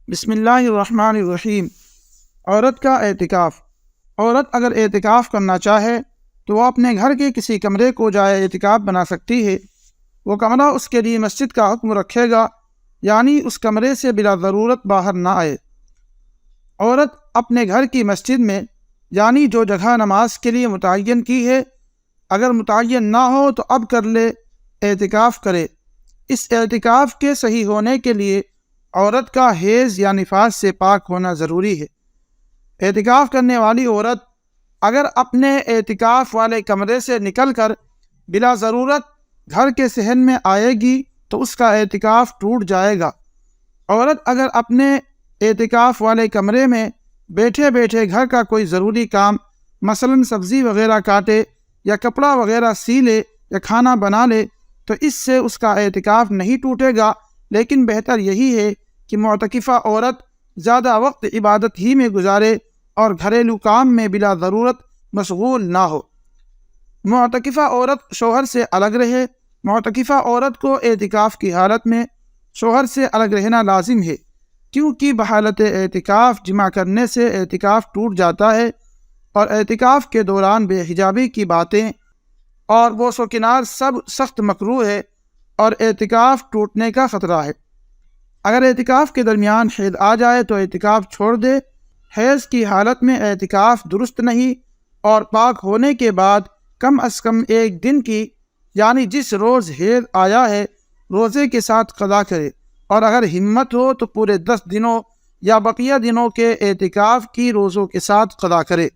بسم اللہ الرحمن الرحیم۔ عورت کا اعتکاف۔ عورت اگر اعتکاف کرنا چاہے تو وہ اپنے گھر کے کسی کمرے کو جائے اعتکاف بنا سکتی ہے۔ وہ کمرہ اس کے لیے مسجد کا حکم رکھے گا، یعنی اس کمرے سے بلا ضرورت باہر نہ آئے۔ عورت اپنے گھر کی مسجد میں، یعنی جو جگہ نماز کے لیے متعین کی ہے، اگر متعین نہ ہو تو اب کر لے، اعتکاف کرے۔ اس اعتکاف کے صحیح ہونے کے لیے عورت کا حیض یا نفاس سے پاک ہونا ضروری ہے۔ اعتکاف کرنے والی عورت اگر اپنے اعتکاف والے کمرے سے نکل کر بلا ضرورت گھر کے صحن میں آئے گی تو اس کا اعتکاف ٹوٹ جائے گا۔ عورت اگر اپنے اعتکاف والے کمرے میں بیٹھے بیٹھے گھر کا کوئی ضروری کام، مثلا سبزی وغیرہ کاٹے یا کپڑا وغیرہ سی لے یا کھانا بنا لے تو اس سے اس کا اعتکاف نہیں ٹوٹے گا، لیکن بہتر یہی ہے کہ معتکفہ عورت زیادہ وقت عبادت ہی میں گزارے اور گھریلو کام میں بلا ضرورت مشغول نہ ہو۔ معتکفہ عورت شوہر سے الگ رہے۔ معتکفہ عورت کو اعتکاف کی حالت میں شوہر سے الگ رہنا لازم ہے، کیونکہ بحالت اعتکاف جمع کرنے سے اعتکاف ٹوٹ جاتا ہے، اور اعتکاف کے دوران بے حجابی کی باتیں اور بوس و کنار سب سخت مکروہ ہے اور اعتکاف ٹوٹنے کا خطرہ ہے۔ اگر اعتکاف کے درمیان حیض آ جائے تو اعتکاف چھوڑ دے۔ حیض کی حالت میں اعتکاف درست نہیں، اور پاک ہونے کے بعد کم از کم ایک دن کی، یعنی جس روز حیض آیا ہے، روزے کے ساتھ قضا کرے، اور اگر ہمت ہو تو پورے 10 دنوں یا بقیہ دنوں کے اعتکاف کی روزوں کے ساتھ قضا کرے۔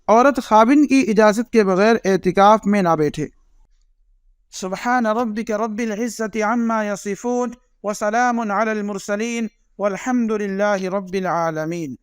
عورت خاوند کی اجازت کے بغیر اعتکاف میں نہ بیٹھے۔ سبحان ربک رب العزت عما یصفون وسلام علی المرسلین والحمد للہ رب العالمین۔